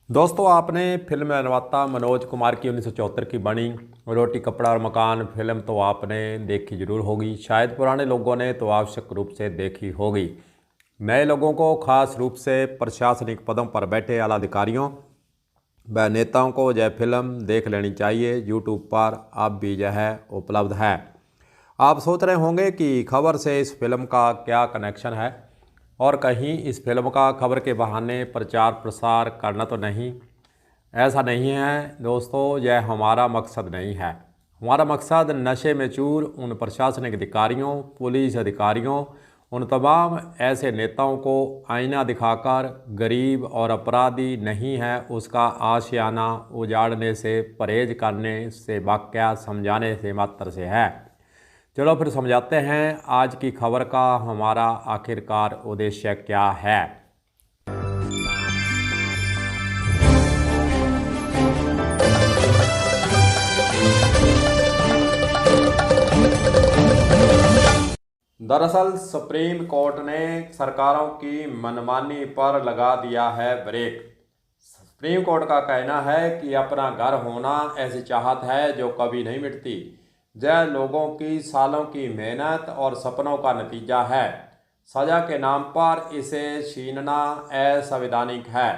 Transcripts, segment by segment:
दोस्तों, आपने फिल्म निर्माता मनोज कुमार की 1974 की बनी रोटी कपड़ा और मकान फिल्म तो आपने देखी जरूर होगी। शायद पुराने लोगों ने तो आवश्यक रूप से देखी होगी। नए लोगों को खास रूप से प्रशासनिक पदों पर बैठे आला अधिकारियों व नेताओं को यह फिल्म देख लेनी चाहिए। यूट्यूब पर अब भी यह उपलब्ध है। आप सोच रहे होंगे कि खबर से इस फिल्म का क्या कनेक्शन है और कहीं इस फिल्म का खबर के बहाने प्रचार प्रसार करना तो नहीं। ऐसा नहीं है दोस्तों, यह हमारा मकसद नहीं है। हमारा मकसद नशे में चूर उन प्रशासनिक अधिकारियों, पुलिस अधिकारियों, उन तमाम ऐसे नेताओं को आईना दिखाकर गरीब और अपराधी नहीं है उसका आशियाना उजाड़ने से, परहेज करने से, वाक़या समझाने से मात्र से है। चलो फिर समझाते हैं आज की खबर का हमारा आखिरकार उद्देश्य क्या है। दरअसल सुप्रीम कोर्ट ने सरकारों की मनमानी पर लगा दिया है ब्रेक। सुप्रीम कोर्ट का कहना है कि अपना घर होना ऐसी चाहत है जो कभी नहीं मिटती। यह लोगों की सालों की मेहनत और सपनों का नतीजा है। सजा के नाम पर इसे छीनना असंवैधानिक है।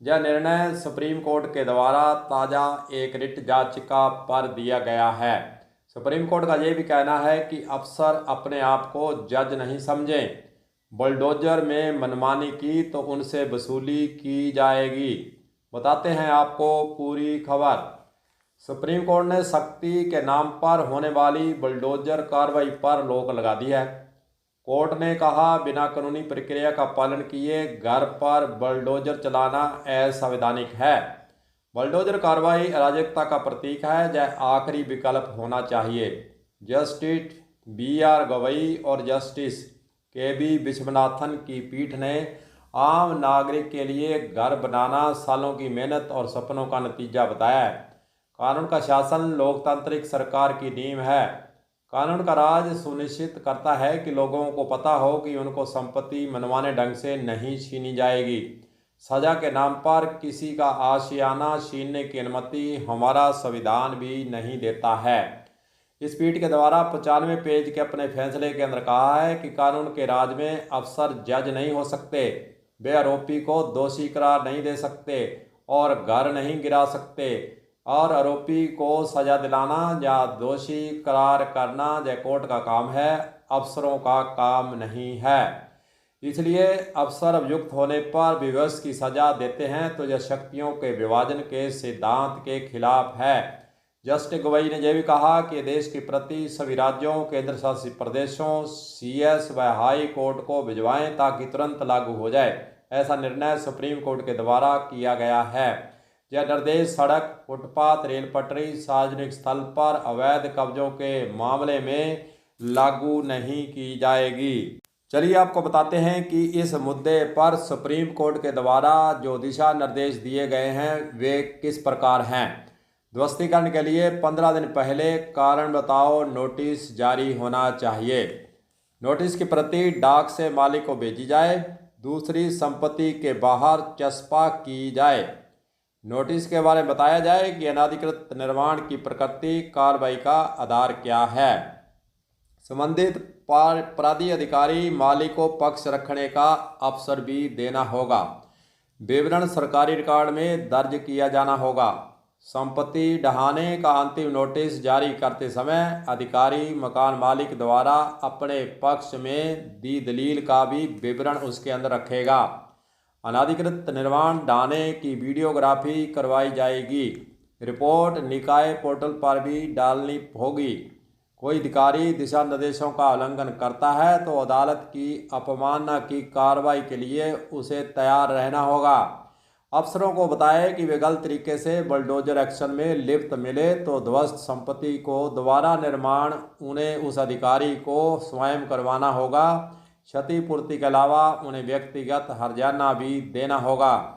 यह निर्णय सुप्रीम कोर्ट के द्वारा ताज़ा एक रिट याचिका पर दिया गया है। सुप्रीम कोर्ट का ये भी कहना है कि अफसर अपने आप को जज नहीं समझें। बुलडोजर में मनमानी की तो उनसे वसूली की जाएगी। बताते हैं आपको पूरी खबर। सुप्रीम कोर्ट ने सख्ती के नाम पर होने वाली बुलडोजर कार्रवाई पर रोक लगा दी है। कोर्ट ने कहा, बिना कानूनी प्रक्रिया का पालन किए घर पर बुलडोजर चलाना असंवैधानिक है। बुलडोजर कार्रवाई अराजकता का प्रतीक है। यह आखिरी विकल्प होना चाहिए। जस्टिस BR गवई और जस्टिस KB विश्वनाथन की पीठ ने आम नागरिक के लिए घर बनाना सालों की मेहनत और सपनों का नतीजा बताया है। कानून का शासन लोकतांत्रिक सरकार की नींव है। कानून का राज सुनिश्चित करता है कि लोगों को पता हो कि उनको संपत्ति मनमाने ढंग से नहीं छीनी जाएगी। सजा के नाम पर किसी का आशियाना छीनने की अनुमति हमारा संविधान भी नहीं देता है। इस पीठ के द्वारा 95 पेज के अपने फैसले के अंदर कहा है कि कानून के राज में अफसर जज नहीं हो सकते, वे आरोपी को दोषी करार नहीं दे सकते और घर नहीं गिरा सकते, और आरोपी को सजा दिलाना या दोषी करार करना यह कोर्ट का काम है, अफसरों का काम नहीं है। इसलिए अफसर अभियुक्त होने पर विवश की सजा देते हैं तो यह शक्तियों के विभाजन के सिद्धांत के खिलाफ है। जस्टिस गवई ने यह भी कहा कि देश के प्रति सभी राज्यों, केंद्र शासित प्रदेशों, CS व हाई कोर्ट को भिजवाएं ताकि तुरंत लागू हो जाए। ऐसा निर्णय सुप्रीम कोर्ट के द्वारा किया गया है। यह निर्देश सड़क, फुटपाथ, रेल पटरी, सार्वजनिक स्थल पर अवैध कब्जों के मामले में लागू नहीं की जाएगी। चलिए आपको बताते हैं कि इस मुद्दे पर सुप्रीम कोर्ट के द्वारा जो दिशा निर्देश दिए गए हैं वे किस प्रकार हैं। ध्वस्तीकरण के लिए 15 दिन पहले कारण बताओ नोटिस जारी होना चाहिए। नोटिस की प्रति डाक से मालिक को भेजी जाए। दूसरी, संपत्ति के बाहर चस्पा की जाए। नोटिस के बारे में बताया जाए कि अनाधिकृत निर्माण की प्रकृति, कार्रवाई का आधार क्या है। संबंधित अपराधी अधिकारी मालिक को पक्ष रखने का अवसर भी देना होगा। विवरण सरकारी रिकॉर्ड में दर्ज किया जाना होगा। संपत्ति ढहाने का अंतिम नोटिस जारी करते समय अधिकारी मकान मालिक द्वारा अपने पक्ष में दी दलील का भी विवरण उसके अंदर रखेगा। अनाधिकृत निर्माण ढहाने की वीडियोग्राफी करवाई जाएगी। रिपोर्ट निकाय पोर्टल पर भी डालनी होगी। कोई अधिकारी दिशा निर्देशों का उल्लंघन करता है तो अदालत की अपमानना की कार्रवाई के लिए उसे तैयार रहना होगा। अफसरों को बताएं कि वे गलत तरीके से बुलडोजर एक्शन में लिप्त मिले तो ध्वस्त संपत्ति को दोबारा निर्माण उन्हें उस अधिकारी को स्वयं करवाना होगा। क्षतिपूर्ति के अलावा उन्हें व्यक्तिगत हर्जाना भी देना होगा।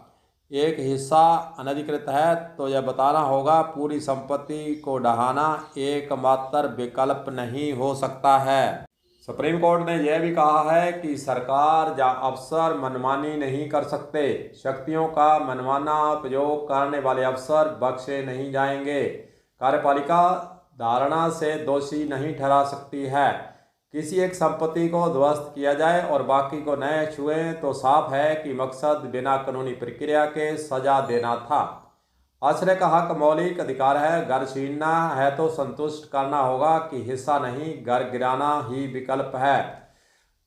एक हिस्सा अनधिकृत है तो यह बताना होगा। पूरी संपत्ति को ढहाना एकमात्र विकल्प नहीं हो सकता है। सुप्रीम कोर्ट ने यह भी कहा है कि सरकार या अफसर मनमानी नहीं कर सकते। शक्तियों का मनमाना उपयोग करने वाले अफसर बख्शे नहीं जाएंगे। कार्यपालिका धारणा से दोषी नहीं ठहरा सकती है। किसी एक संपत्ति को ध्वस्त किया जाए और बाकी को न छुए तो साफ है कि मकसद बिना कानूनी प्रक्रिया के सजा देना था। आश्रय का हक मौलिक अधिकार है। घर छीनना है तो संतुष्ट करना होगा कि हिस्सा नहीं, घर गिराना ही विकल्प है।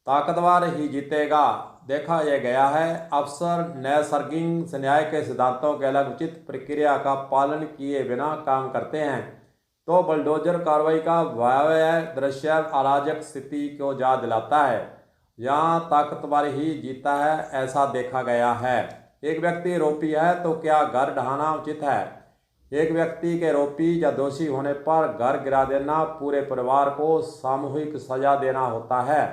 ताकतवर ही जीतेगा। देखा यह गया है, अफसर नैसर्गिक न्याय के सिद्धांतों के अलग उचित प्रक्रिया का पालन किए बिना काम करते हैं तो बुलडोजर कार्रवाई का भयावह दृश्य अराजक स्थिति को याद दिलाता है। यहाँ ताकतवर ही जीता है, ऐसा देखा गया है। एक व्यक्ति आरोपी है तो क्या घर ढहाना उचित है? एक व्यक्ति के आरोपी या दोषी होने पर घर गिरा देना पूरे परिवार को सामूहिक सजा देना होता है।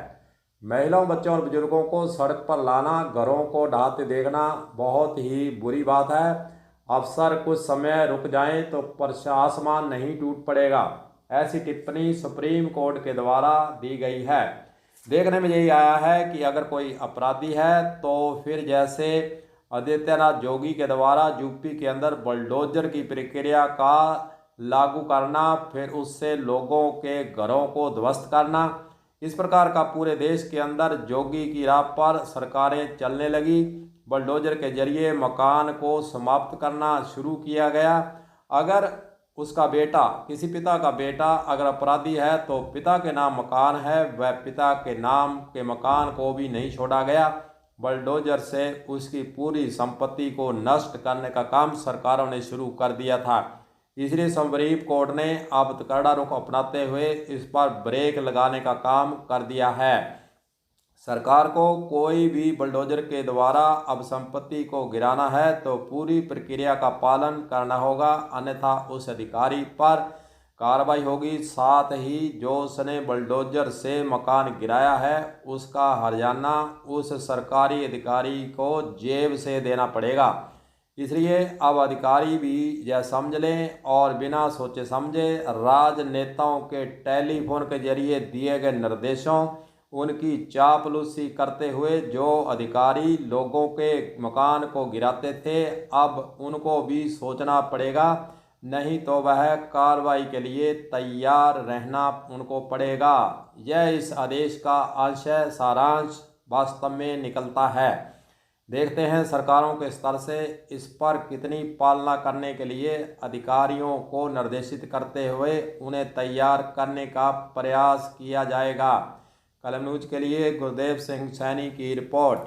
महिलाओं, बच्चों और बुजुर्गों को सड़क पर लाना, घरों को ढहाते देखना बहुत ही बुरी बात है। अफसर कुछ समय रुक जाएं तो आसमान नहीं टूट पड़ेगा। ऐसी टिप्पणी सुप्रीम कोर्ट के द्वारा दी गई है। देखने में यही आया है कि अगर कोई अपराधी है तो फिर जैसे आदित्यनाथ जोगी के द्वारा यूपी के अंदर बुलडोजर की प्रक्रिया का लागू करना, फिर उससे लोगों के घरों को ध्वस्त करना, इस प्रकार का पूरे देश के अंदर जोगी की राह पर सरकारें चलने लगी। बुलडोजर के जरिए मकान को समाप्त करना शुरू किया गया। अगर उसका बेटा, किसी पिता का बेटा अगर अपराधी है तो पिता के नाम मकान है, वह पिता के नाम के मकान को भी नहीं छोड़ा गया। बुलडोजर से उसकी पूरी संपत्ति को नष्ट करने का काम सरकारों ने शुरू कर दिया था। इसलिए सुप्रीम कोर्ट ने अब कड़ा रुख अपनाते हुए इस पर ब्रेक लगाने का काम कर दिया है। सरकार को कोई भी बुलडोजर के द्वारा अब संपत्ति को गिराना है तो पूरी प्रक्रिया का पालन करना होगा, अन्यथा उस अधिकारी पर कार्रवाई होगी। साथ ही जो उसने बुलडोजर से मकान गिराया है उसका हर्जाना उस सरकारी अधिकारी को जेब से देना पड़ेगा। इसलिए अब अधिकारी भी यह समझ लें और बिना सोचे समझे राजनेताओं के टेलीफोन के जरिए दिए गए निर्देशों, उनकी चापलूसी करते हुए जो अधिकारी लोगों के मकान को गिराते थे, अब उनको भी सोचना पड़ेगा, नहीं तो वह कार्रवाई के लिए तैयार रहना उनको पड़ेगा। यह इस आदेश का आशय सारांश वास्तव में निकलता है। देखते हैं सरकारों के स्तर से इस पर कितनी पालना करने के लिए अधिकारियों को निर्देशित करते हुए उन्हें तैयार करने का प्रयास किया जाएगा। कलम न्यूज के लिए गुरदेव सिंह सैनी की रिपोर्ट।